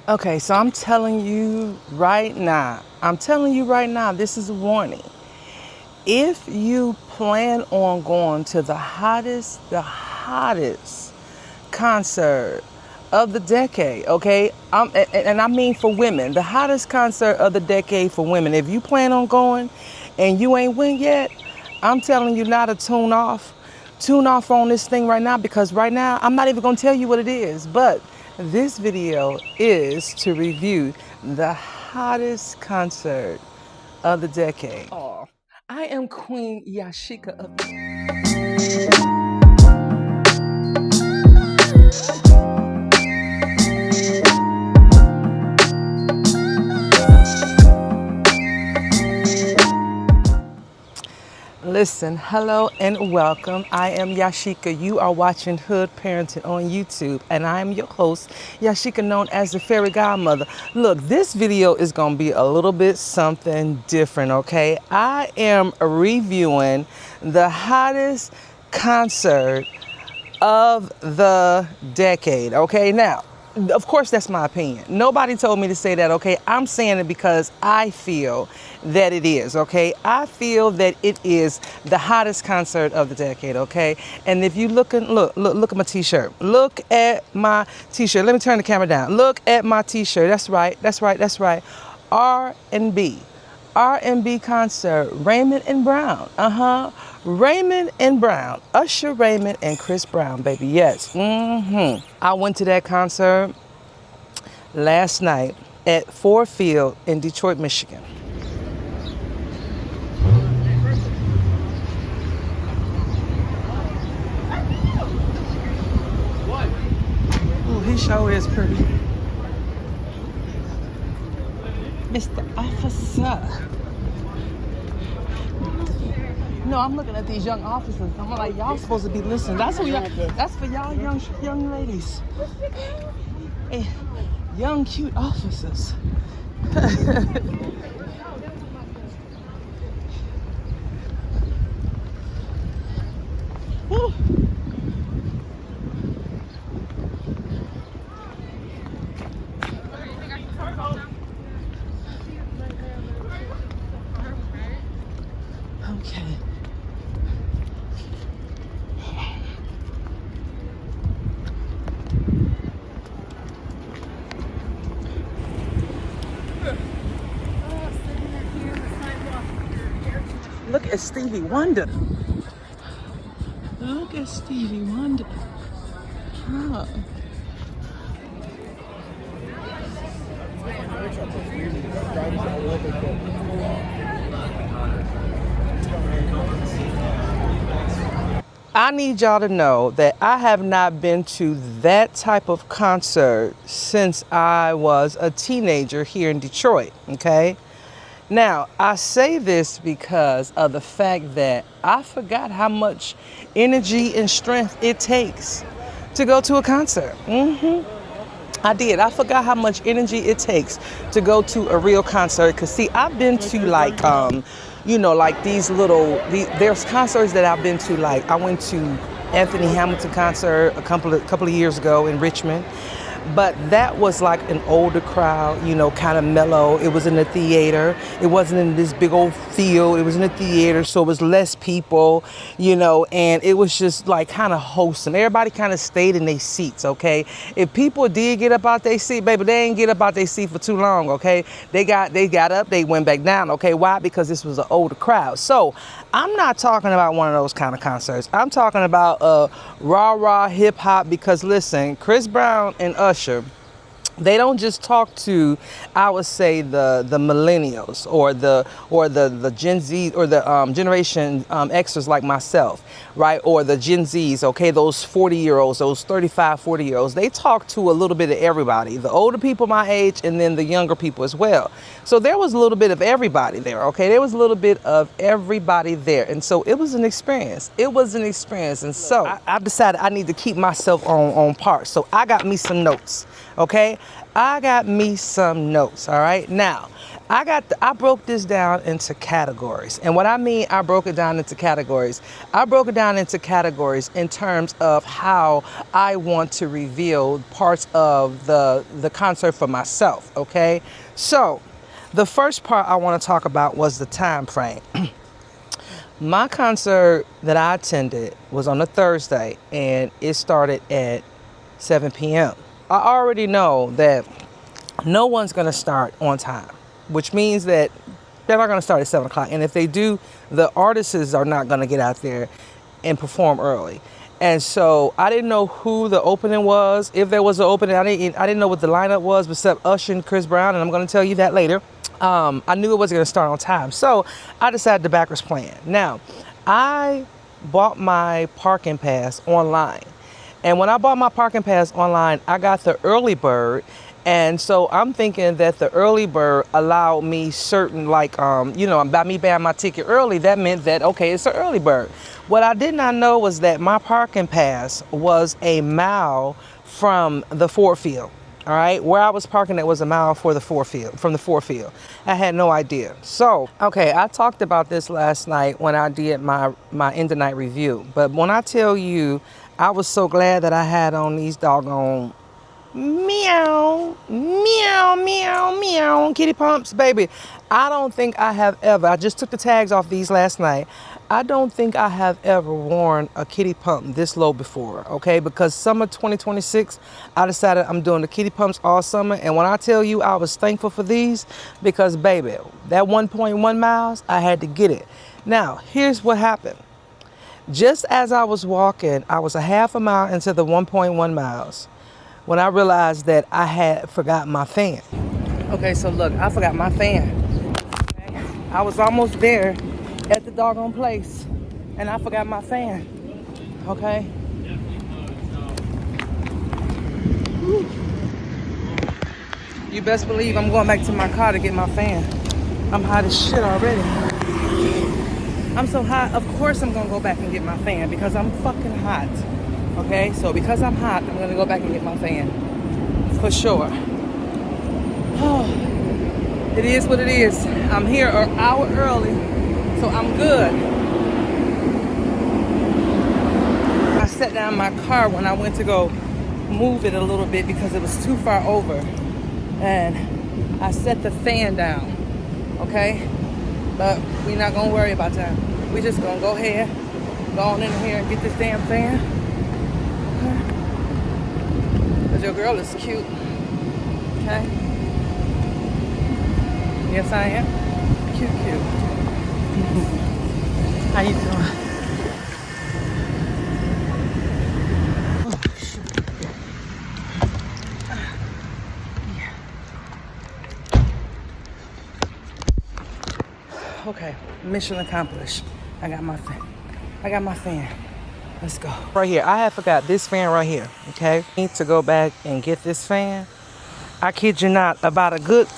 Okay, so I'm telling you right now, this is a warning. If you plan on going to the hottest concert of the decade, okay? And I mean for women, the hottest concert of the decade for women. If you plan on going and you ain't win yet, I'm telling you now to tune off. Tune off on this thing right now because right now I'm not even gonna tell you what it is, but this video is to review the hottest concert of the decade. Oh, I am Queen Yashika of Listen, hello and welcome. I am Yashika. You are watching Hood Parenting on YouTube, and I am your host, Yashika, known as the Fairy Godmother. Look, this video is going to be a little bit something different, okay? I am reviewing the hottest concert of the decade, okay? Now, of course, that's my opinion. Nobody told me to say that, okay? I'm saying it because I feel that it is, okay? I feel that it is the hottest concert of the decade, okay? And if you look at my t-shirt. Look at my t-shirt. Let me turn the camera down. Look at my t-shirt. That's right. R&B. R&B concert, Raymond and Brown. Raymond and Brown. Usher, Raymond, and Chris Brown, baby. Yes. I went to that concert last night at Ford Field in Detroit, Michigan. Ooh, he sure is pretty. Mr. Officer. No, I'm looking at these young officers. I'm like, y'all supposed to be listening. That's for y'all. That's for y'all young ladies. Hey, young cute officers. Woo. Okay. Look at Stevie Wonder. Look at Stevie Wonder. Huh. I need y'all to know that I have not been to that type of concert since I was a teenager here in Detroit, okay? Now, I say this because of the fact that I forgot how much energy and strength it takes to go to a concert. I did. I forgot how much energy it takes to go to a real concert. Cause see, I've been to like, like there's concerts that I've been to. Like I went to Anthony Hamilton concert a couple of years ago in Richmond. But that was like an older crowd, kind of mellow. It was in the theater. It wasn't in this big old field. It was in the theater, so it was less people, and it was just like kind of wholesome. Everybody kind of stayed in their seats, okay? If people did get up out their seat, baby, they ain't get up out their seat for too long, okay? They got up, they went back down, okay? Why? Because this was an older crowd. So I'm not talking about one of those kind of concerts. I'm talking about rah hip hop because listen, Chris Brown and Usher, they don't just talk to, I would say, the millennials or the Gen Z or the generation Xers like myself, right? Or the Gen Zs, okay? Those 40-year-olds, those 35, 40-year-olds, they talk to a little bit of everybody, the older people my age and then the younger people as well. So there was a little bit of everybody there, okay? There was a little bit of everybody there. And so it was an experience. And so I decided I need to keep myself on par. So I got me some notes. Okay, I got me some notes. All right, now I broke this down into categories, and what I mean, I broke it down into categories. I broke it down into categories in terms of how I want to reveal parts of the concert for myself. Okay, so the first part I want to talk about was the time frame. My concert that I attended was on a Thursday, and it started at 7 p.m. I already know that no one's going to start on time, which means that they're not going to start at 7 o'clock. And if they do, the artists are not going to get out there and perform early. And so I didn't know who the opening was. If there was an opening, I didn't know what the lineup was except Usher and Chris Brown, and I'm going to tell you that later. I knew it wasn't going to start on time. So I decided the backwards plan. Now, I bought my parking pass online. And when I bought my parking pass online, I got the early bird. And so I'm thinking that the early bird allowed me certain, by me buying my ticket early, that meant that, okay, it's an early bird. What I did not know was that my parking pass was a mile from the Ford field. All right, where I was parking, it was a mile from the Ford field. I had no idea. So, okay, I talked about this last night when I did my end of night review. But when I tell you, I was so glad that I had on these doggone meow, meow, meow, meow kitty pumps, baby. I just took the tags off these last night. I don't think I have ever worn a kitty pump this low before, okay? Because summer 2026, I decided I'm doing the kitty pumps all summer. And when I tell you I was thankful for these, because baby, that 1.1 miles, I had to get it. Now, here's what happened. Just as I was walking, I was a half a mile into the 1.1 miles when I realized that I had forgotten my fan. Okay, so look, I forgot my fan. Okay? I was almost there at the doggone place, and I forgot my fan. Okay? Whew. You best believe I'm going back to my car to get my fan. I'm hot as shit already. I'm so hot, of course I'm gonna go back and get my fan because I'm fucking hot. Okay, so because I'm hot, I'm gonna go back and get my fan. For sure. Oh, it is what it is. I'm here an hour early, so I'm good. I set down my car when I went to go move it a little bit because it was too far over. And I set the fan down, okay? But we're not gonna worry about that. We're just gonna go ahead, go on in here and get this damn fan. Because your girl is cute, okay? Yes, I am. Cute. How you doing? Okay, mission accomplished. I got my fan. Let's go. Right here, I had forgot this fan right here, okay? I need to go back and get this fan. I kid you not, about a good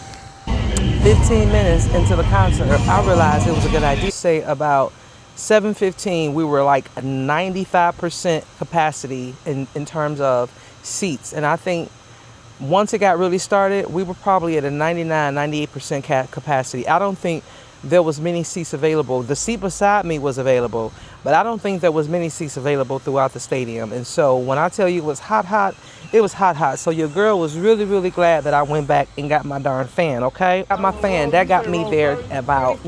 15 minutes into the concert, I realized it was a good idea. Say about 7:15, we were like 95% capacity in terms of seats. And I think once it got really started, we were probably at a 98% capacity. I don't think there was many seats available. The seat beside me was available, but I don't think there was many seats available throughout the stadium. And so when I tell you it was hot, it was hot. So your girl was really glad that I went back and got my darn fan, okay? Got my fan. That got me there about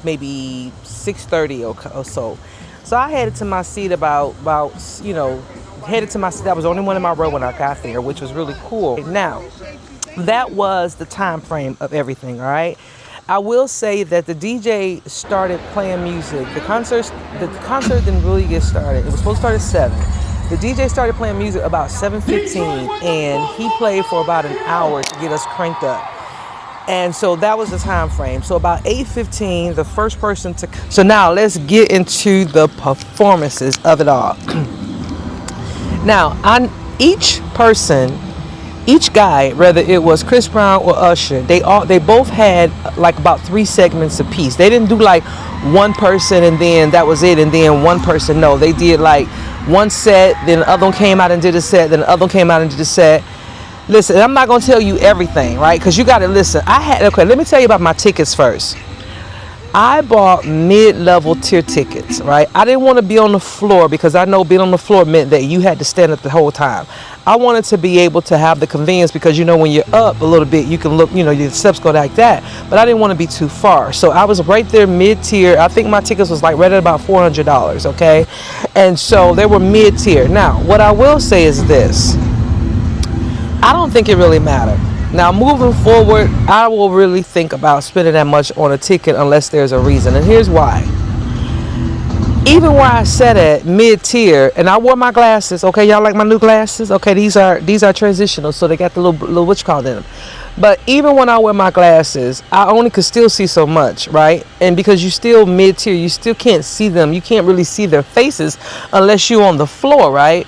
maybe 6:30 or so. So I headed to my seat headed to my seat. I was the only one in my row when I got there, which was really cool. Now, that was the time frame of everything, all right? I will say that the DJ started playing music. The concert didn't really get started. It was supposed to start at 7. The DJ started playing music about 7:15, and he played for about an hour to get us cranked up. And so that was the time frame. So about 8:15, the first person to... So now let's get into the performances of it all. Now, on each guy, whether it was Chris Brown or Usher, they both had like about 3 segments apiece. They didn't do like one person and then that was it, and then one person. No, they did like one set, then the other one came out and did a set, then the other one came out and did a set. Listen, I'm not gonna tell you everything, right? Because you got to listen. Okay, let me tell you about my tickets first. I bought mid-level tier tickets, right? I didn't want to be on the floor because I know being on the floor meant that you had to stand up the whole time. I wanted to be able to have the convenience because, you know, when you're up a little bit, you can look, you know, your steps go like that. But I didn't want to be too far. So I was right there mid-tier. I think my tickets was like right at about $400, okay? And so they were mid-tier. Now, what I will say is this. I don't think it really mattered. Now, moving forward, I will really think about spending that much on a ticket unless there's a reason. And here's why. Even where I sat at mid-tier, and I wore my glasses, okay, y'all like my new glasses? Okay, these are transitional, so they got the little what you call them. But even when I wear my glasses, I only could still see so much, right? And because you still mid-tier, you still can't see them. You can't really see their faces unless you're on the floor, right?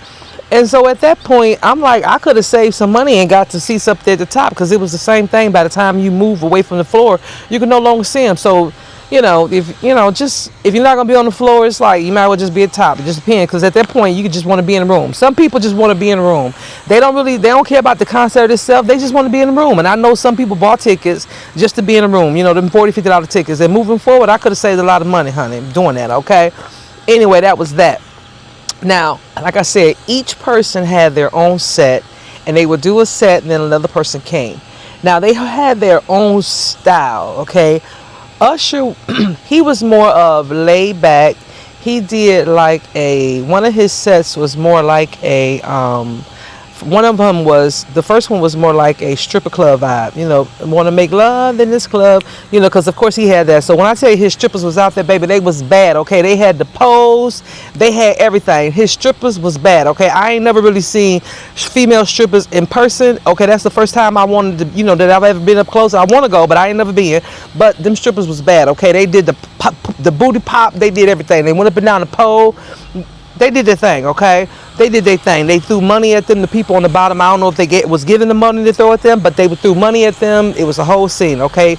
And so at that point, I'm like, I could have saved some money and got to seats up there at the top because it was the same thing. By the time you move away from the floor, you can no longer see them. So, you know, if you're not going to be on the floor, it's like you might as well just be at the top. It just depends, because at that point, you just want to be in the room. Some people just want to be in the room. They don't care about the concert itself. They just want to be in the room. And I know some people bought tickets just to be in the room, you know, them $40, $50 tickets. And moving forward, I could have saved a lot of money, honey, doing that, okay? Anyway, that was that. Now, like I said, each person had their own set, and they would do a set, and then another person came. Now, they had their own style, okay? Usher, he was more of laid back. He did like one of his sets was more like one of them was, the first one was more like a stripper club vibe, you know, want to make love in this club, you know, because of course he had that. So when I tell you his strippers was out there, baby, they was bad, okay? They had the pose, they had everything. His strippers was bad, okay? I ain't never really seen female strippers in person, okay? That's the first time I wanted to, you know, that I've ever been up close. I want to go, but I ain't never been. But them strippers was bad, okay? They did the pop, the booty pop, they did everything. They went up and down the pole. They did their thing, okay? They did their thing. They threw money at them. The people on the bottom, I don't know if they was giving the money to throw at them, but they threw money at them. It was a whole scene, okay?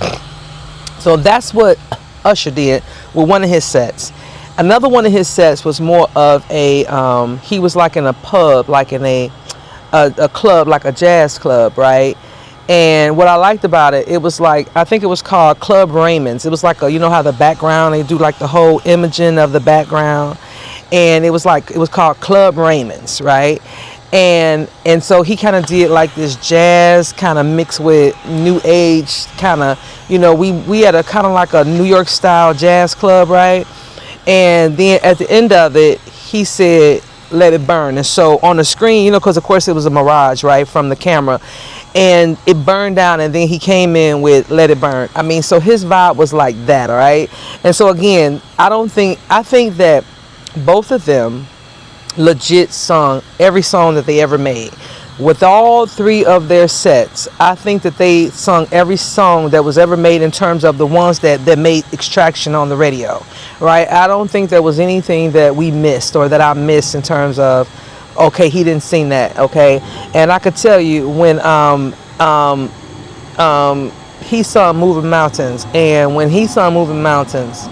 So that's what Usher did with one of his sets. Another one of his sets was more of a, he was like in a pub, like in a club, like a jazz club, right? And what I liked about it, it was like, I think it was called Club Raymond's. It was like you know how the background, they do like the whole imaging of the background. And it was called Club Raymond's, right? And so he kind of did like this jazz kind of mixed with new age kind of, you know, we had a kind of like a New York style jazz club, right? And then at the end of it, he said, "Let it burn." And so on the screen, you know, because of course it was a mirage, right, from the camera, and it burned down, and then he came in with "Let it burn." I mean, so his vibe was like that, all right? And so again, I think that both of them legit sung every song that they ever made. With all three of their sets, I think that they sung every song that was ever made in terms of the ones that made extraction on the radio, right? I don't think there was anything that we missed or that I missed in terms of, okay, he didn't sing that, okay? And I could tell you when he sung Moving Mountains, and when he sung Moving Mountains,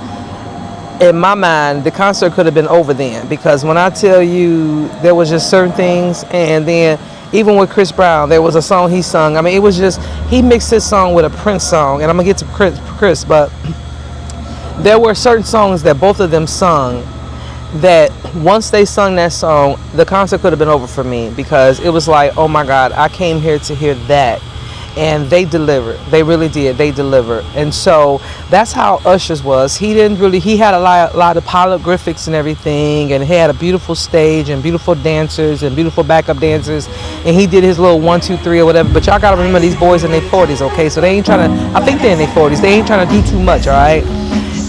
in my mind, the concert could have been over then, because when I tell you there was just certain things, and then even with Chris Brown, there was a song he sung. I mean, it was just, he mixed his song with a Prince song, and I'm going to get to Chris, but there were certain songs that both of them sung that once they sung that song, the concert could have been over for me, because it was like, oh my God, I came here to hear that. And they delivered. They really did. They delivered. And so that's how Usher's was. He had a lot of pilot graphics and everything, and he had a beautiful stage and beautiful dancers and beautiful backup dancers, and he did his little 1, 2, 3 or whatever. But y'all gotta remember, these boys in their 40s, okay? So they ain't trying to, I think they're in their 40s. They ain't trying to do too much, all right?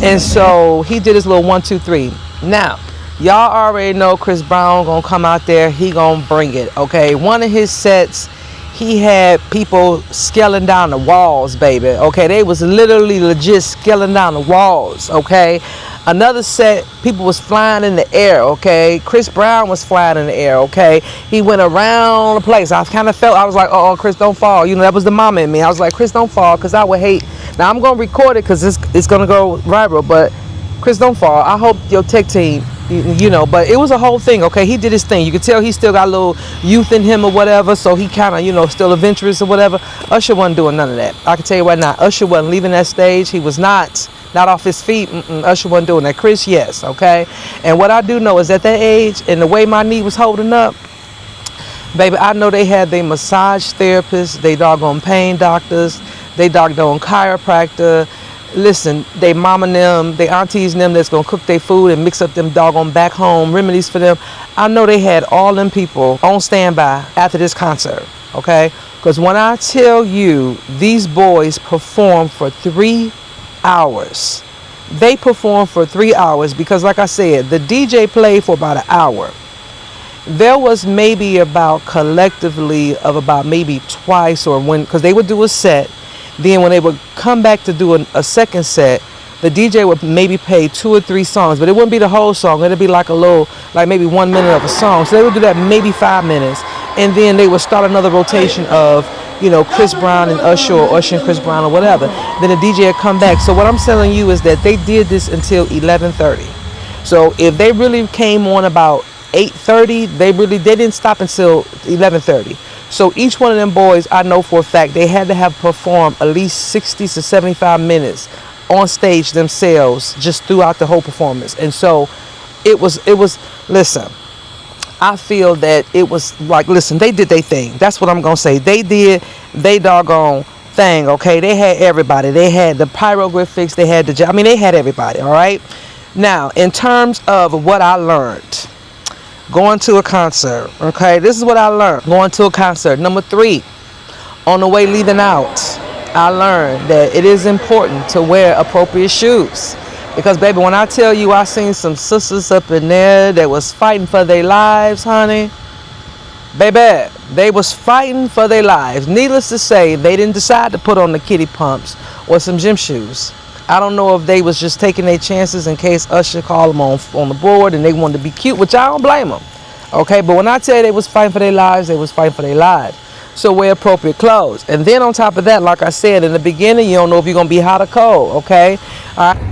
And so he did his little 1, 2, 3. Now, y'all already know Chris Brown gonna come out there. He gonna bring it, okay? One of his sets, he had people scaling down the walls, baby. Okay, they was literally legit scaling down the walls, okay? Another set, people was flying in the air, okay? Chris Brown was flying in the air, okay? He went around the place. I kind of felt, I was like, oh, Chris, don't fall. You know, that was the mama in me. I was like, Chris, don't fall, because I would hate. Now, I'm going to record it because it's going to go viral, but Chris, don't fall. I hope your tech team you know, but it was a whole thing. Okay, he did his thing. You could tell he still got a little youth in him or whatever, so he kind of, you know, still adventurous or whatever. Usher wasn't doing none of that. I can tell you right now, Usher wasn't leaving that stage. He was not off his feet. Usher wasn't doing that. Chris, yes. Okay, and what I do know is at that age and the way my knee was holding up, baby, I know they had their massage therapists, they doggone pain doctors, they doggone chiropractor. Listen, they mama and them, they aunties and them that's gonna cook their food and mix up them doggone back home remedies for them. I know they had all them people on standby after this concert, okay? Because when I tell you these boys performed for 3 hours, they performed for 3 hours because, like I said, the DJ played for about an hour. There was maybe about collectively of about maybe twice or when, because they would do a set. Then when they would come back to do a second set, the DJ would maybe play 2 or 3 songs, but it wouldn't be the whole song. It'd be like a little, like maybe 1 minute of a song. So they would do that maybe 5 minutes. And then they would start another rotation of, you know, Chris Brown and Usher or Usher and Chris Brown or whatever. Then the DJ would come back. So what I'm telling you is that they did this until 11:30. So if they really came on about 8:30, they didn't stop until 11:30. So each one of them boys, I know for a fact, they had to have performed at least 60 to 75 minutes on stage themselves just throughout the whole performance. And so it was, listen, I feel that it was like, listen, they did their thing. That's what I'm going to say. They did they doggone thing, okay? They had everybody. They had the pyrographics. They had they had everybody, all right? Now, in terms of what I learned, going to a concert, okay? This is what I learned going to a concert. Number 3, on the way leaving out, I learned that it is important to wear appropriate shoes. Because, baby, when I tell you I seen some sisters up in there that was fighting for their lives, honey, baby, they was fighting for their lives. Needless to say, they didn't decide to put on the kitty pumps or some gym shoes. I don't know if they was just taking their chances in case Usher called them on the board and they wanted to be cute, which I don't blame them. Okay, but when I tell you they was fighting for their lives, they was fighting for their lives. So wear appropriate clothes. And then on top of that, like I said, in the beginning, you don't know if you're going to be hot or cold, okay? All right.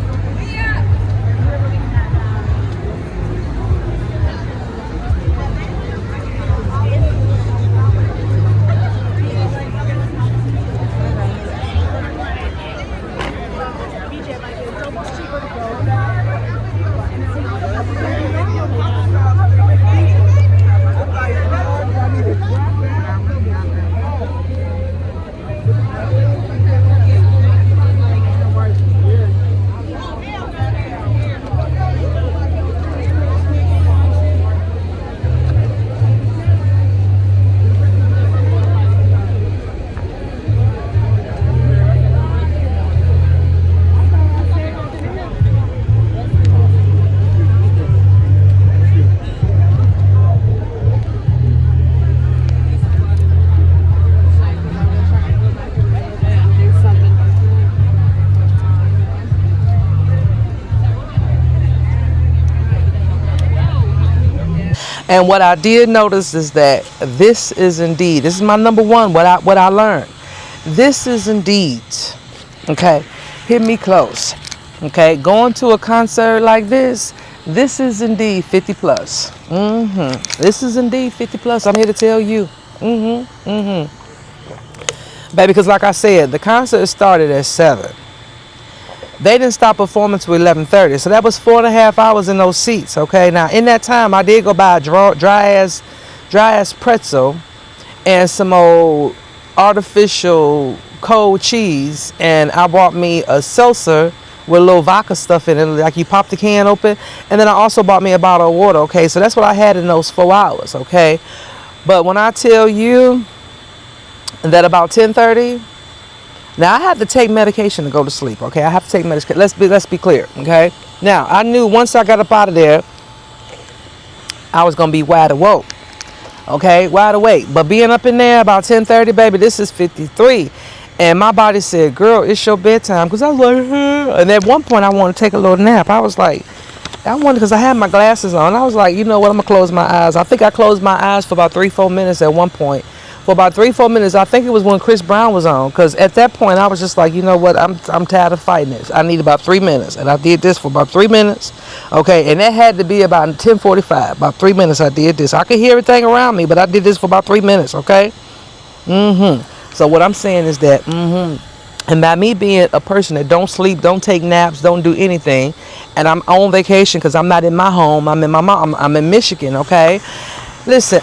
And what I did notice is that this is my number 1, what I learned. This is indeed, okay, hit me close, okay, going to a concert like this is indeed 50 plus. This is indeed 50 plus. I'm here to tell you. Baby, because like I said, the concert started at 7. They didn't stop performing till 11:30, so that was 4.5 hours in those seats. Okay, now in that time, I did go buy a dry ass pretzel and some old artificial cold cheese, and I bought me a seltzer with a little vodka stuff in it, like you pop the can open, and then I also bought me a bottle of water. Okay, so that's what I had in those 4 hours. Okay, but when I tell you that about 10:30. Now, I have to take medication to go to sleep, okay? I have to take medication. Let's be clear, okay? Now, I knew once I got up out of there, I was going to be wide awake, okay? Wide awake. But being up in there about 10:30, baby, this is 53. And my body said, girl, it's your bedtime. Because I was like, and at one point, I wanted to take a little nap. I was like, because I had my glasses on. I was like, you know what? I'm going to close my eyes. I think I closed my eyes for about 3-4 minutes at one point. for about 3-4 minutes. I think it was when Chris Brown was on, because at that point I was just like, you know what, I'm tired of fighting this. I need about 3 minutes, and I did this for about 3 minutes. Okay, and that had to be about 10:45. About 3 minutes I did this. I could hear everything around me, but I did this for about 3 minutes. Okay. So what I'm saying is that and by me being a person that don't sleep, don't take naps, don't do anything, and I'm on vacation because I'm not in my home, I'm in my mom, I'm in Michigan, okay? Listen,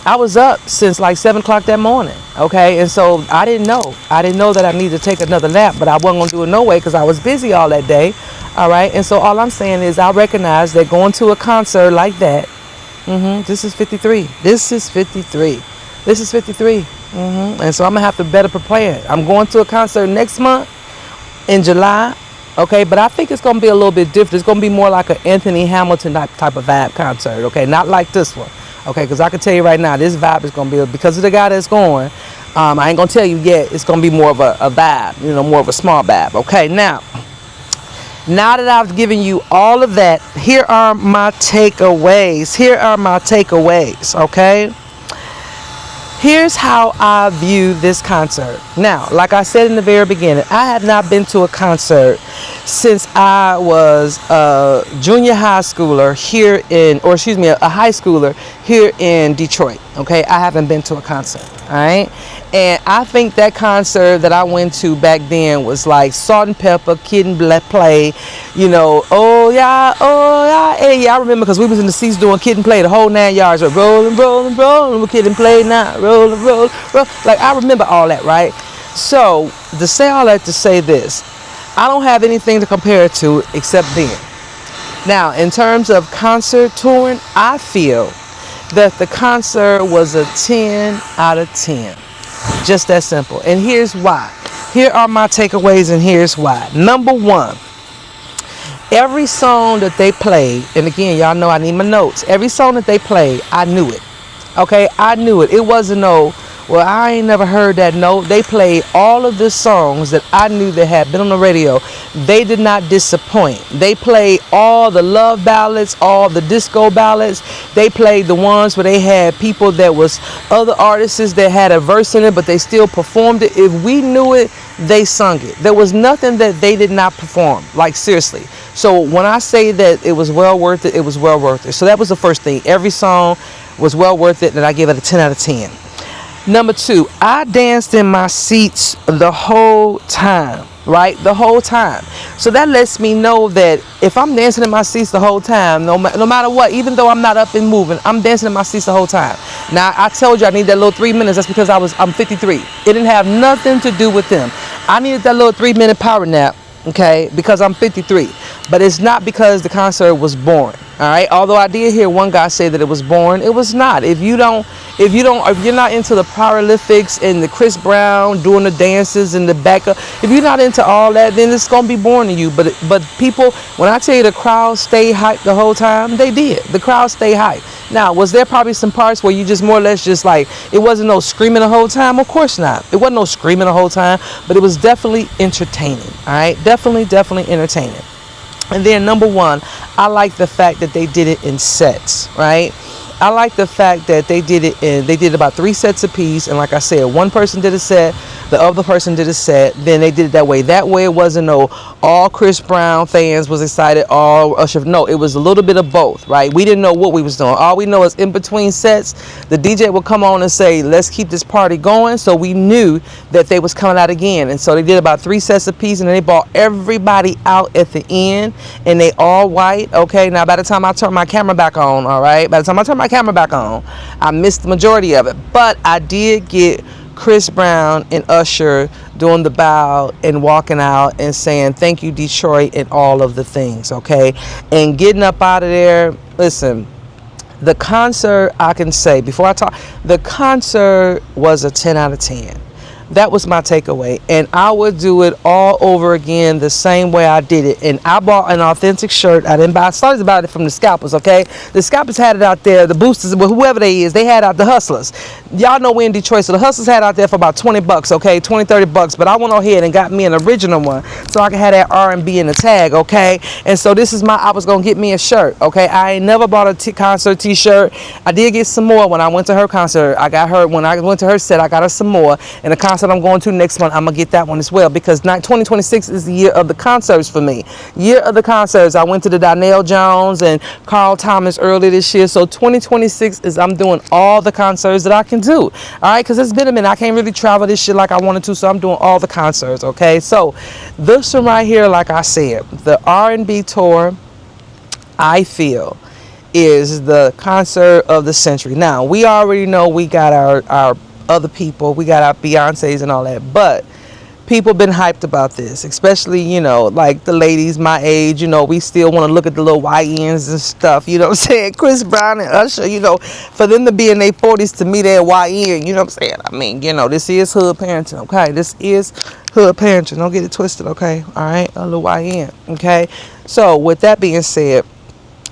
I was up since like 7 o'clock that morning, okay? And so I didn't know that I needed to take another nap, but I wasn't gonna do it no way because I was busy all that day, all right? And so all I'm saying is I recognize that going to a concert like that, this is 53. This is 53. This is 53. And so I'm gonna have to better prepare. I'm going to a concert next month in July, okay, but I think it's gonna be a little bit different. It's gonna be more like an Anthony Hamilton type of vibe concert, okay, not like this one, okay, because I can tell you right now, this vibe is gonna be, because of the guy that's going, I ain't gonna tell you yet, it's gonna be more of a vibe, you know, more of a small vibe, okay. Now that I've given you all of that, here are my takeaways. Okay. Here's how I view this concert. Now, like I said in the very beginning, I have not been to a concert since I was a junior high schooler here a high schooler here in Detroit. Okay, I haven't been to a concert. All right, and I think that concert that I went to back then was like Salt and Pepper, Kid and Play, you know. Oh yeah, hey, yeah, I remember because we was in the seats doing Kid and Play the whole 9 yards of rolling, Kid and Play now, roll. Like I remember all that, right? So to say all that to say this, I don't have anything to compare it to except then. Now, in terms of concert touring, I feel that the concert was a 10 out of 10. Just that simple. And here's why. Here are my takeaways, and here's why. Number one, every song that they played, and again, y'all know I need my notes. Every song that they played, I knew it. Okay, I knew it. It wasn't no, well, I ain't never heard that. No, they played all of the songs that I knew that had been on the radio. They did not disappoint. They played all the love ballads, all the disco ballads. They played the ones where they had people that was other artists that had a verse in it, but they still performed it. If we knew it, they sung it. There was nothing that they did not perform. Like, seriously. So when I say that it was well worth it, it was well worth it. So that was the first thing. Every song was well worth it, and I gave it a 10 out of 10. Number two, I danced in my seats the whole time, right? The whole time. So that lets me know that if I'm dancing in my seats the whole time, no matter what, even though I'm not up and moving, I'm dancing in my seats the whole time. Now, I told you I need that little 3 minutes. That's because I'm 53. It didn't have nothing to do with them. I needed that little 3-minute power nap, okay, because I'm 53. But it's not because the concert was boring. All right. Although I did hear one guy say that it was boring, it was not. If you're not into the Paralympics and the Chris Brown doing the dances and the backup, if you're not into all that, then it's gonna be boring to you. But people, when I tell you the crowd stayed hyped the whole time, they did. The crowd stayed hyped. Now, was there probably some parts where you just more or less just like, it wasn't no screaming the whole time? Of course not. It wasn't no screaming the whole time, but it was definitely entertaining. All right, definitely entertaining. And then number one, I like the fact that they did it in sets, right? I like the fact that they did about 3 sets apiece. And like I said, one person did a set, the other person did a set, then they did it that way. That way it wasn't no all Chris Brown fans was excited, all Usher. No, it was a little bit of both, right? We didn't know what we was doing. All we know is in between sets, the DJ would come on and say, let's keep this party going. So we knew that they was coming out again. And so they did about 3 sets apiece, and then they brought everybody out at the end, and they all white. Okay, now by the time I turned my camera back on, all right, by the time I turned my camera back on, I missed the majority of it. But I did get Chris Brown and Usher doing the bow and walking out and saying thank you Detroit and all of the things, okay? And getting up out of there, listen, the concert, I can say before I talk, the concert was a 10 out of 10. That was my takeaway. And I would do it all over again the same way I did it. And I bought an authentic shirt. I didn't buy, I started about it from the scalpers, okay? The scalpers had it out there, the boosters, well, whoever they is, they had out the hustlers. Y'all know we're in Detroit, so the hustlers had out there for about 20 bucks, okay? 20, 30 bucks. But I went ahead and got me an original one so I could have that R&B in the tag, okay? And so this is I was going to get me a shirt, okay? I ain't never bought a concert t-shirt. I did get some more when I went to her concert. I got her, when I went to her set, I got her some more. And the concert I'm going to next month, I'm going to get that one as well, because 2026 is the year of the concerts for me. Year of the concerts. I went to the Donnell Jones and Carl Thomas early this year. So 2026 is I'm doing all the concerts that I can do. All right, because it's been a minute. I can't really travel this shit like I wanted to, so I'm doing all the concerts, okay? So this one right here, like I said, the R&B tour, I feel, is the concert of the century. Now, we already know we got our other people, we got our Beyoncés and all that, but people been hyped about this, especially, you know, like the ladies my age, you know, we still want to look at the little YNs and stuff, you know what I'm saying? Chris Brown and Usher, you know, for them to be in their 40s, to me, they're YN, you know what I'm saying? I mean, you know, this is hood parenting, okay? This is hood parenting, don't get it twisted, okay? All right, a little YN, okay? So with that being said,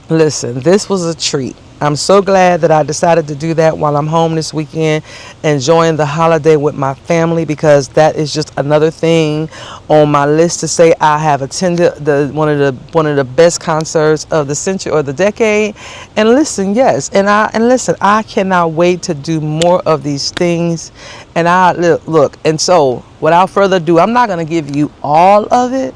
listen, this was a treat. I'm so glad that I decided to do that while I'm home this weekend, enjoying the holiday with my family, because that is just another thing on my list to say I have attended one of the best concerts of the century or the decade. And listen, yes, and listen, I cannot wait to do more of these things. And I look, and so without further ado, I'm not going to give you all of it,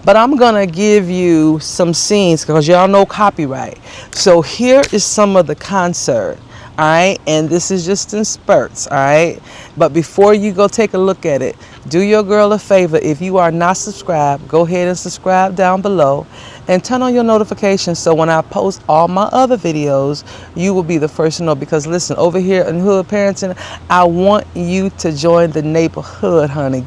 but I'm going to give you some scenes because y'all know copyright. So here is some of the concert, all right? And this is just in spurts, all right? But before you go take a look at it, do your girl a favor. If you are not subscribed, go ahead and subscribe down below and turn on your notifications so when I post all my other videos, you will be the first to know. Because listen, over here in Hood Parenting, I want you to join the neighborhood, honey.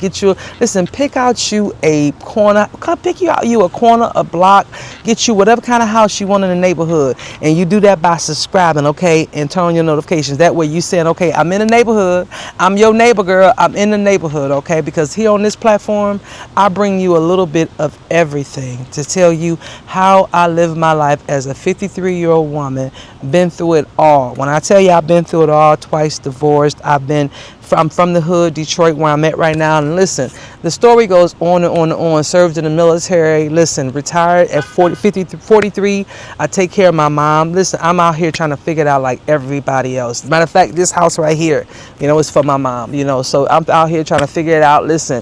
Listen, pick out you a corner, pick you a corner, a block, get you whatever kind of house you want in the neighborhood. And you do that by subscribing, okay, and turn on your notifications. That way you saying, okay, I'm in the neighborhood, I'm your neighbor girl, I'm in the neighborhood, okay? Because here on this platform, I bring you a little bit of everything to tell you how I live my life as a 53-year-old woman, been through it all. When I tell you I've been through it all, twice divorced, I'm from the hood, Detroit, where I'm at right now. And listen, the story goes on and on and on. Served in the military. Listen, retired at 43. I take care of my mom. Listen, I'm out here trying to figure it out like everybody else. Matter of fact, this house right here, you know, is for my mom, you know. So I'm out here trying to figure it out. Listen,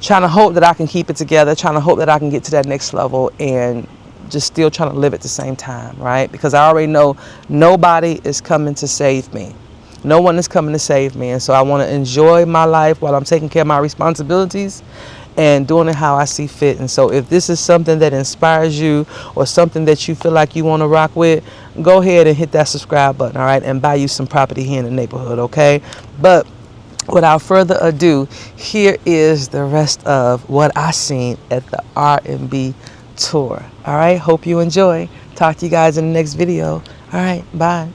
trying to hope that I can keep it together, trying to hope that I can get to that next level, and just still trying to live at the same time, right? Because I already know nobody is coming to save me. No one is coming to save me. And so I want to enjoy my life while I'm taking care of my responsibilities and doing it how I see fit. And so if this is something that inspires you or something that you feel like you want to rock with, go ahead and hit that subscribe button, all right? And buy you some property here in the neighborhood, okay? But without further ado, here is the rest of what I seen at the R&B tour. All right, hope you enjoy. Talk to you guys in the next video. All right, bye.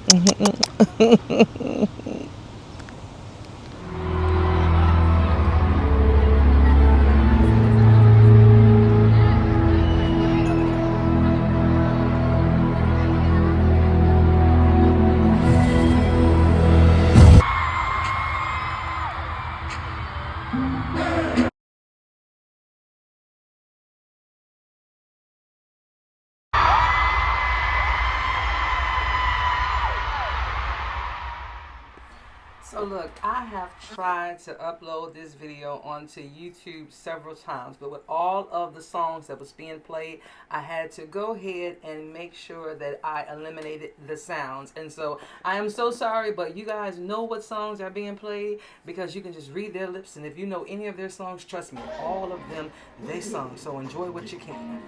So look, I have tried to upload this video onto YouTube several times, but with all of the songs that was being played, I had to go ahead and make sure that I eliminated the sounds. And so I am so sorry, but you guys know what songs are being played because you can just read their lips, and if you know any of their songs, trust me, all of them, they sung. So enjoy what you can.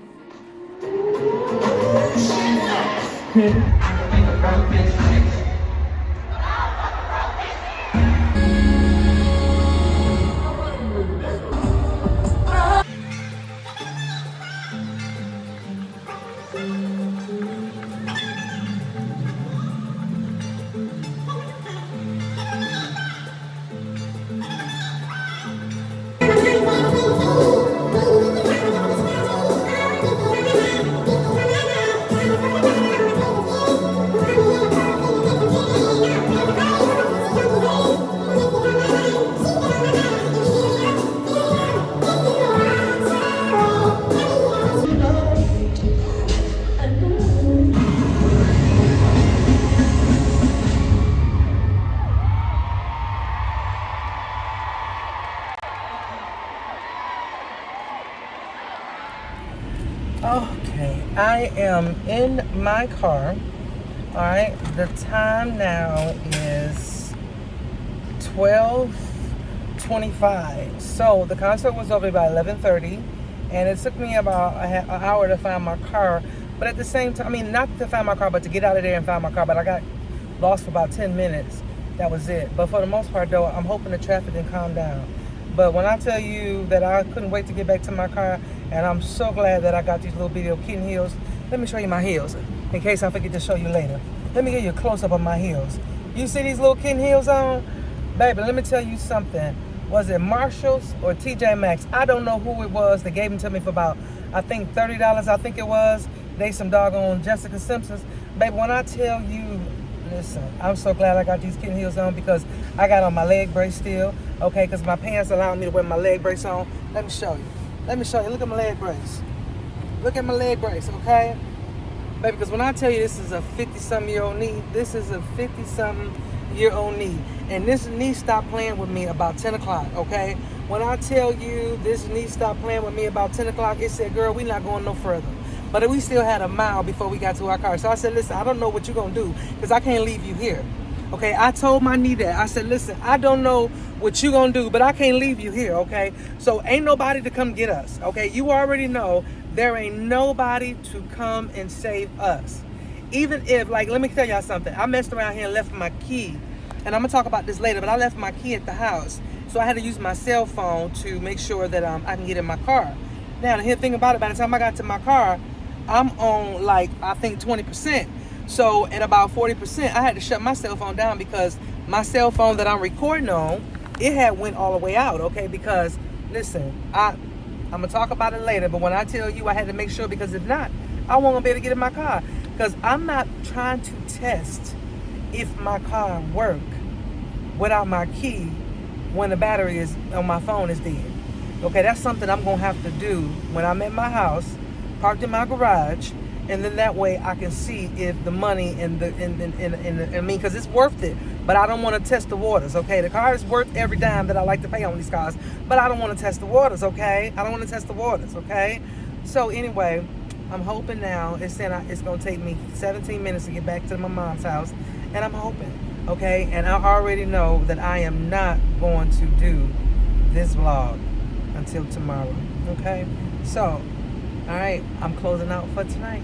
Okay, I am in my car. All right, the time now is 12:25. So the concert was over by 11:30, and it took me about an hour to find my car. But at the same time, I mean, not to find my car, but to get out of there and find my car. But I got lost for about 10 minutes. That was it. But for the most part, though, I'm hoping the traffic didn't calm down. But when I tell you that I couldn't wait to get back to my car, and I'm so glad that I got these little video kitten heels. Let me show you my heels, in case I forget to show you later. Let me give you a close-up of my heels. You see these little kitten heels on? Baby, let me tell you something. Was it Marshalls or TJ Maxx? I don't know who it was. They gave them to me for about, I think, $30, I think it was. They some doggone Jessica Simpsons. Baby, when I tell you, listen, I'm so glad I got these kitten heels on because I got on my leg brace still, okay, because my pants allowed me to wear my leg brace on. Let me show you. Let me show you. Look at my leg brace. Look at my leg brace, okay? Baby, because when I tell you this is a 50-something-year-old knee, this is a 50-something-year-old knee. And this knee stopped playing with me about 10 o'clock, okay? When I tell you this knee stopped playing with me about 10 o'clock, it said, girl, we not going no further. But we still had a mile before we got to our car. So I said, listen, I don't know what you're going to do because I can't leave you here. Okay, I told my knee that. I said, listen, I don't know what you're going to do, but I can't leave you here, okay? So ain't nobody to come get us, okay? You already know there ain't nobody to come and save us. Even if, like, let me tell y'all something. I messed around here and left my key. And I'm going to talk about this later, but I left my key at the house. So I had to use my cell phone to make sure that I can get in my car. Now, the thing about it, by the time I got to my car, I'm on, like, I think 20%. So at about 40%, I had to shut my cell phone down because my cell phone that I'm recording on, it had went all the way out, okay? Because, listen, I'm going to talk about it later, but when I tell you I had to make sure, because if not, I won't be able to get in my car. Because I'm not trying to test if my car work without my key when the battery is on my phone is dead. Okay, that's something I'm going to have to do when I'm at my house, parked in my garage, and then that way I can see if the money I mean, because it's worth it, but I don't want to test the waters, okay? The car is worth every dime that I like to pay on these cars, but I don't want to test the waters, okay? I don't want to test the waters, okay? So anyway, I'm hoping now, it's going to take me 17 minutes to get back to my mom's house, and I'm hoping, okay? And I already know that I am not going to do this vlog until tomorrow, okay? So, all right, I'm closing out for tonight.